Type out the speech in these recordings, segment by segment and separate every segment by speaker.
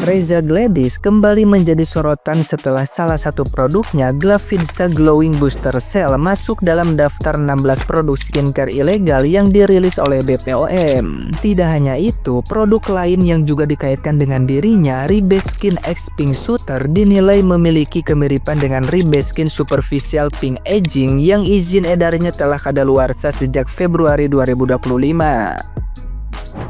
Speaker 1: Reza Gladys kembali menjadi sorotan setelah salah satu produknya, Glavidza Glowing Booster Cell, masuk dalam daftar 16 produk skincare ilegal yang dirilis oleh BPOM. Tidak hanya itu, produk lain yang juga dikaitkan dengan dirinya, Ribeskin X Pink Shooter, dinilai memiliki kemiripan dengan Ribeskin Superficial Pink Aging yang izin edarnya telah kadaluarsa sejak Februari 2025.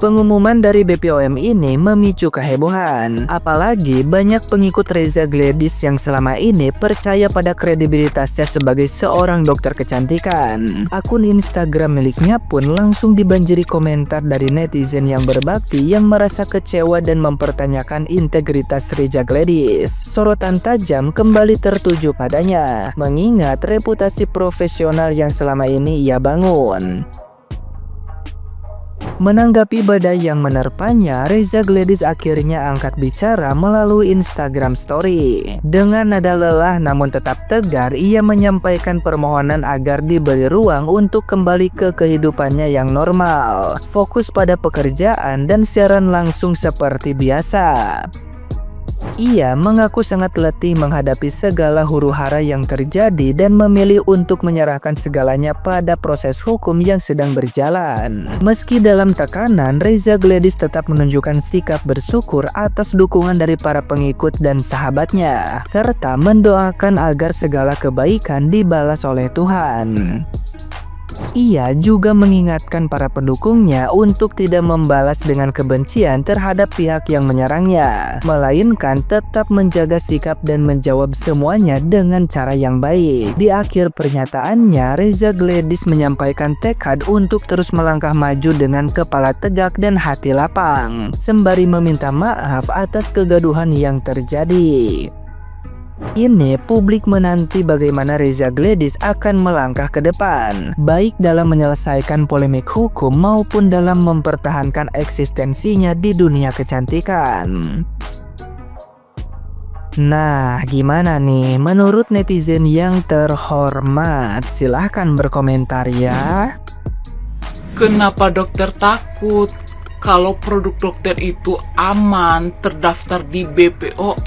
Speaker 1: Pengumuman dari BPOM ini memicu kehebohan, apalagi banyak pengikut Reza Gladys yang selama ini percaya pada kredibilitasnya sebagai seorang dokter kecantikan. Akun Instagram miliknya pun langsung dibanjiri komentar dari netizen yang berbakti yang merasa kecewa dan mempertanyakan integritas Reza Gladys. Sorotan tajam kembali tertuju padanya, mengingat reputasi profesional yang selama ini ia bangun. Menanggapi badai yang menerpanya, Reza Gladys akhirnya angkat bicara melalui Instagram Story. Dengan nada lelah namun tetap tegar, ia menyampaikan permohonan agar diberi ruang untuk kembali ke kehidupannya yang normal, fokus pada pekerjaan dan siaran langsung seperti biasa. Ia mengaku sangat letih menghadapi segala huru-hara yang terjadi dan memilih untuk menyerahkan segalanya pada proses hukum yang sedang berjalan. Meski dalam tekanan, Reza Gladys tetap menunjukkan sikap bersyukur atas dukungan dari para pengikut dan sahabatnya, serta mendoakan agar segala kebaikan dibalas oleh Tuhan. Ia juga mengingatkan para pendukungnya untuk tidak membalas dengan kebencian terhadap pihak yang menyerangnya, melainkan tetap menjaga sikap dan menjawab semuanya dengan cara yang baik. Di akhir pernyataannya, Reza Gladys menyampaikan tekad untuk terus melangkah maju dengan kepala tegak dan hati lapang, sembari meminta maaf atas kegaduhan yang terjadi. Ini publik menanti bagaimana Reza Gladys akan melangkah ke depan, baik dalam menyelesaikan polemik hukum maupun dalam mempertahankan eksistensinya di dunia kecantikan. Nah, gimana nih menurut netizen yang terhormat? Silahkan berkomentar ya.
Speaker 2: Kenapa dokter takut? Kalau produk dokter itu aman, terdaftar di BPOM,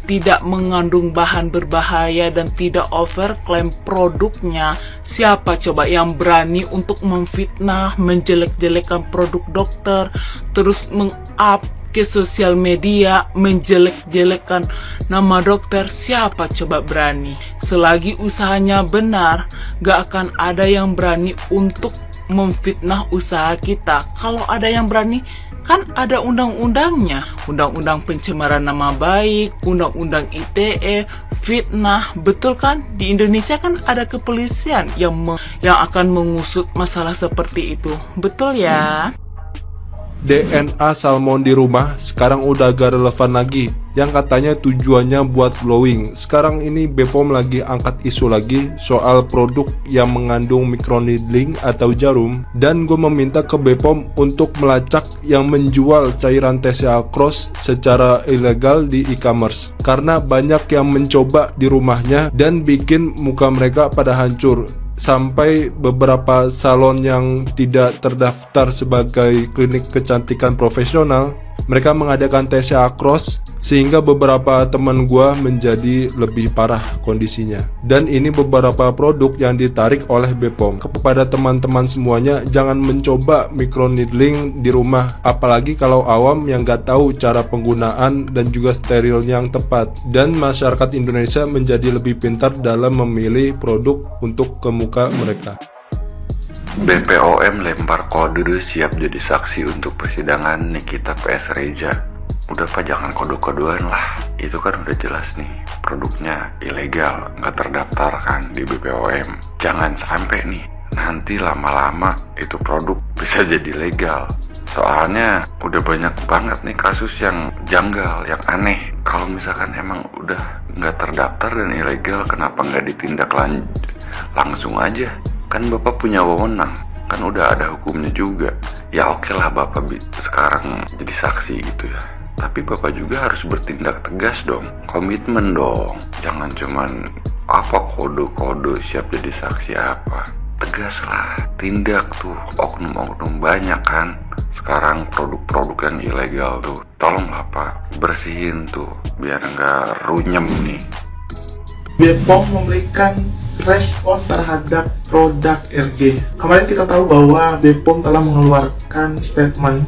Speaker 2: tidak mengandung bahan berbahaya dan tidak overklaim produknya, siapa coba yang berani untuk memfitnah, menjelek-jelekan produk dokter, terus meng-up ke sosial media, menjelek-jelekan nama dokter? Siapa coba berani? Selagi usahanya benar, gak akan ada yang berani untuk memfitnah usaha kita. Kalau ada yang berani, kan ada undang-undangnya, undang-undang pencemaran nama baik, undang-undang ITE, fitnah, betul kan? Di Indonesia kan ada kepolisian yang akan mengusut masalah seperti itu, betul ya?
Speaker 3: DNA salmon di rumah sekarang udah gak relevan lagi, yang katanya tujuannya buat glowing. Sekarang ini BPOM lagi angkat isu lagi soal produk yang mengandung microneedling atau jarum, dan gue meminta ke BPOM untuk melacak yang menjual cairan TCA Cross secara ilegal di e-commerce, karena banyak yang mencoba di rumahnya dan bikin muka mereka pada hancur. Sampai beberapa salon yang tidak terdaftar sebagai klinik kecantikan profesional, mereka mengadakan TCA Cross, sehingga beberapa teman gua menjadi lebih parah kondisinya. Dan ini beberapa produk yang ditarik oleh BPOM. Kepada teman-teman semuanya, jangan mencoba microneedling di rumah, apalagi kalau awam yang gak tahu cara penggunaan dan juga steril yang tepat. Dan masyarakat Indonesia menjadi lebih pintar dalam memilih produk untuk ke muka mereka.
Speaker 4: BPOM lempar kode siap jadi saksi untuk persidangan Nikita PS Reza. Udah Pak, jangan kode-kodean lah. Itu kan udah jelas nih, produknya ilegal, nggak terdaftar kan di BPOM. Jangan sampai nih, nanti lama-lama itu produk bisa jadi legal. Soalnya udah banyak banget nih kasus yang janggal, yang aneh. Kalau misalkan emang udah nggak terdaftar dan ilegal, kenapa nggak ditindak langsung aja? Kan Bapak punya wewenang, kan udah ada hukumnya juga. Ya oke lah Bapak sekarang jadi saksi gitu ya, tapi Bapak juga harus bertindak tegas dong, komitmen dong. Jangan cuman apa kode-kode siap jadi saksi apa. Tegas lah, tindak tuh, oknum-oknum banyak kan. sekarang produk-produk yang ilegal tuh. Tolonglah Pak, bersihin tuh biar nggak runyem nih.
Speaker 5: BPOM memberikan respon terhadap produk RG. Kemarin kita tahu bahwa BPOM telah mengeluarkan statement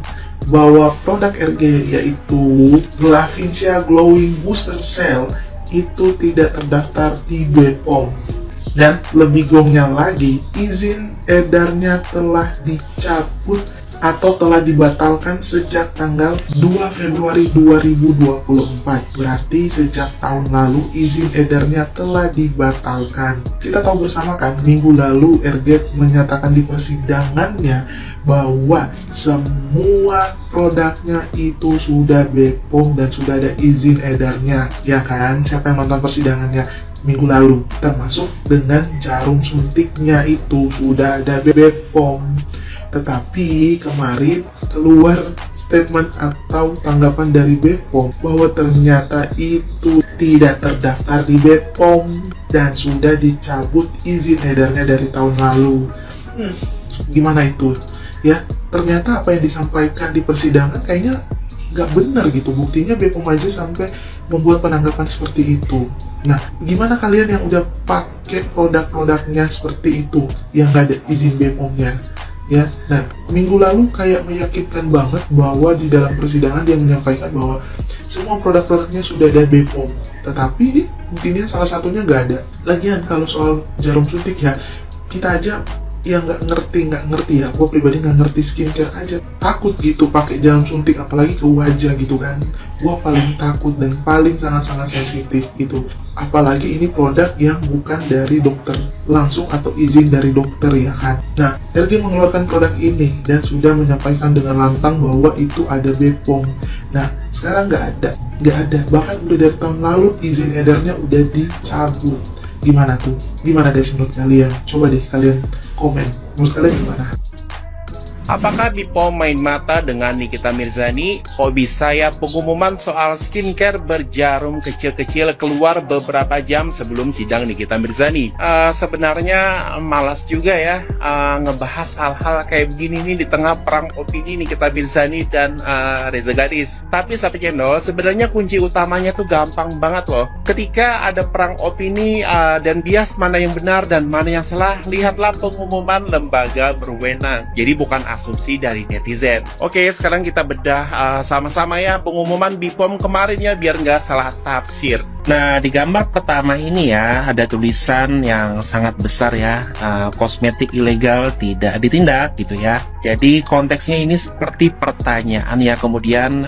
Speaker 5: bahwa produk RG yaitu Glavincia Glowing Booster Cell itu tidak terdaftar di BPOM. Dan lebih gongnya lagi, izin edarnya telah dicabut atau telah dibatalkan sejak tanggal 2 Februari 2024. Berarti sejak tahun lalu izin edarnya telah dibatalkan. Kita tahu bersama kan, minggu lalu RG menyatakan di persidangannya bahwa semua produknya itu sudah BPOM dan sudah ada izin edarnya. Ya kan, siapa yang nonton persidangannya minggu lalu? Termasuk dengan jarum suntiknya itu sudah ada BPOM. Tetapi kemarin keluar statement atau tanggapan dari BPOM bahwa ternyata itu tidak terdaftar di BPOM dan sudah dicabut izin edarnya dari tahun lalu. Gimana itu? Ya, ternyata apa yang disampaikan di persidangan kayaknya nggak benar gitu. Buktinya BPOM aja sampai membuat penanggapan seperti itu. Nah, gimana kalian yang udah pakai produk-produknya seperti itu yang nggak ada izin BPOM-nya? Ya, nah minggu lalu kayak meyakinkan banget bahwa di dalam persidangan dia menyampaikan bahwa semua produk-produknya sudah ada BPOM, tetapi ini buktinya salah satunya nggak ada. Lagian kalau soal jarum suntik ya, kita aja yang nggak ngerti ya, gue pribadi nggak ngerti skincare aja takut gitu pakai jarum suntik, apalagi ke wajah gitu kan. Gue paling takut dan paling sangat-sangat sensitif gitu, apalagi ini produk yang bukan dari dokter langsung atau izin dari dokter ya kan. Nah, RG mengeluarkan produk ini dan sudah menyampaikan dengan lantang bahwa itu ada BPOM. Nah, sekarang nggak ada, bahkan udah dari tahun lalu izin edarnya udah dicabut. Gimana tuh? Gimana deh menurut kalian? Coba deh kalian komen, menurut kalian gimana?
Speaker 6: Apakah BPOM main mata dengan Nikita Mirzani? Kok bisa ya pengumuman soal skincare berjarum kecil-kecil keluar beberapa jam sebelum sidang Nikita Mirzani? Sebenarnya malas juga ya ngebahas hal-hal kayak begini nih di tengah perang opini Nikita Mirzani dan Reza Gadis. Tapi sahabat channel, sebenarnya kunci utamanya tuh gampang banget loh. Ketika ada perang opini dan bias mana yang benar dan mana yang salah, lihatlah pengumuman lembaga berwenang. Jadi bukan asumsi dari netizen. Oke, sekarang kita bedah sama-sama ya pengumuman BPOM kemarin ya, biar nggak salah tafsir. Nah, di gambar pertama ini ya, ada tulisan yang sangat besar ya, kosmetik ilegal tidak ditindak gitu ya. Jadi konteksnya ini seperti pertanyaan ya, kemudian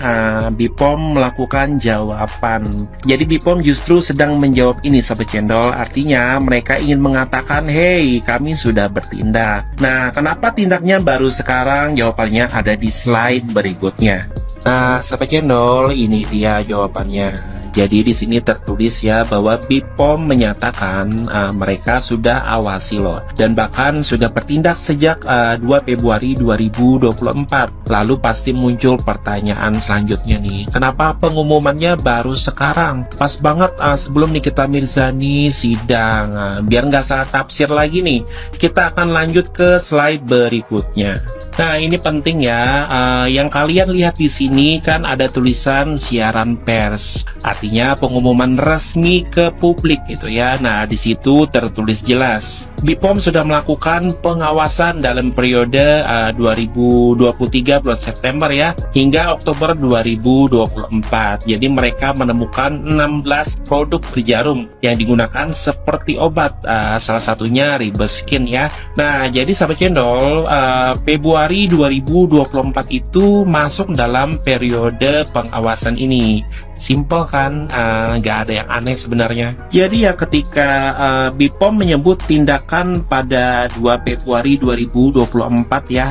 Speaker 6: BPOM melakukan jawaban. Jadi BPOM justru sedang menjawab ini sahabat cendol, artinya mereka ingin mengatakan, hey, kami sudah bertindak. Nah, kenapa tindaknya baru sekarang? Jawabannya ada di slide berikutnya. Nah, sahabat cendol, ini dia jawabannya. Jadi di sini tertulis ya bahwa BPOM menyatakan mereka sudah awasi loh dan bahkan sudah bertindak sejak 2 Februari 2024. Lalu pasti muncul pertanyaan selanjutnya nih, kenapa pengumumannya baru sekarang? Pas banget sebelum Nikita Mirzani sidang. Biar nggak salah tafsir lagi nih, kita akan lanjut ke slide berikutnya. Nah, ini penting ya. Yang kalian lihat di sini kan ada tulisan siaran pers, artinya pengumuman resmi ke publik gitu ya. Nah, di situ tertulis jelas BPOM sudah melakukan pengawasan dalam periode 2023 bulan September ya hingga Oktober 2024. Jadi mereka menemukan 16 produk berjarum yang digunakan seperti obat, salah satunya Ribeskin ya. Nah, jadi sahabat cendol, Februari 2024 itu masuk dalam periode pengawasan ini. Simple kan, nggak ada yang aneh sebenarnya. Jadi ya ketika BPOM menyebut tindakan pada 2 Februari 2024 ya,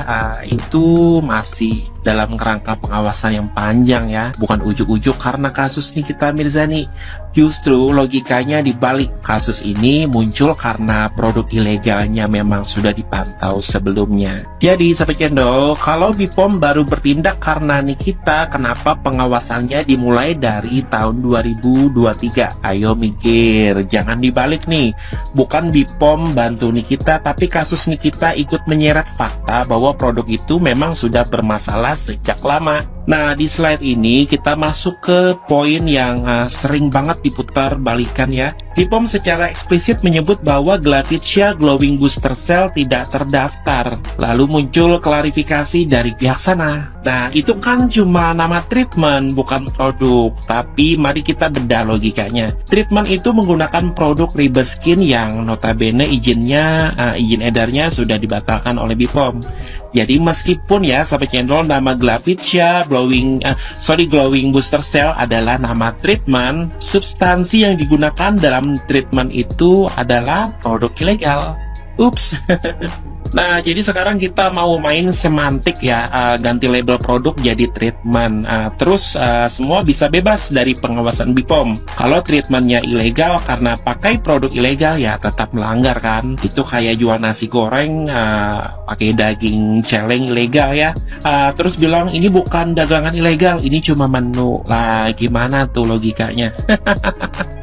Speaker 6: itu masih dalam kerangka pengawasan yang panjang ya, bukan ujuk-ujuk karena kasus Nikita Mirzani. Justru logikanya dibalik kasus ini muncul karena produk ilegalnya memang sudah dipantau sebelumnya. Jadi sahabat cendol, kalau BPOM baru bertindak karena Nikita, kenapa pengawasannya dimulai dari tahun 2023? Ayo mikir, jangan dibalik nih. Bukan BPOM bantu Nikita, tapi kasus Nikita ikut menyeret fakta bahwa produk itu memang sudah bermasalah sejak lama. Nah, di slide ini kita masuk ke poin yang sering banget diputar balikan ya. BPOM secara eksplisit menyebut bahwa Glavitia Glowing Booster Cell tidak terdaftar. Lalu muncul klarifikasi dari pihak sana. Nah, itu kan cuma nama treatment, bukan produk. Tapi mari kita bedah logikanya. Treatment itu menggunakan produk Ribeskin yang notabene izin edarnya sudah dibatalkan oleh BPOM. Jadi meskipun ya sahabat channel nama Glavitia Glowing Booster Cell adalah nama treatment, substansi yang digunakan dalam treatment itu adalah produk ilegal. Ups. Nah, jadi sekarang kita mau main semantik ya, ganti label produk jadi treatment. Terus semua bisa bebas dari pengawasan BPOM. Kalau treatmentnya ilegal karena pakai produk ilegal ya tetap melanggar kan. Itu kayak jual nasi goreng pakai daging celeng ilegal ya. Terus bilang ini bukan dagangan ilegal, ini cuma menu. Lah gimana tuh logikanya?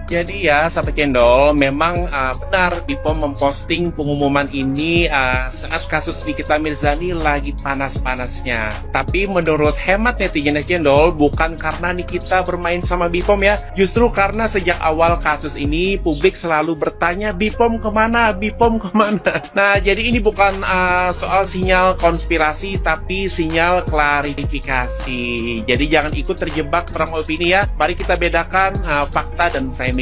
Speaker 6: Jadi ya sahabat cendol, memang benar BPOM memposting pengumuman ini saat kasus Nikita Mirzani lagi panas-panasnya. Tapi menurut hemat netizen cendol, bukan karena Nikita bermain sama BPOM ya. Justru karena sejak awal kasus ini publik selalu bertanya BPOM kemana, BPOM kemana. Nah jadi ini bukan soal sinyal konspirasi tapi sinyal klarifikasi. Jadi jangan ikut terjebak perang opini ya. Mari kita bedakan fakta dan framing.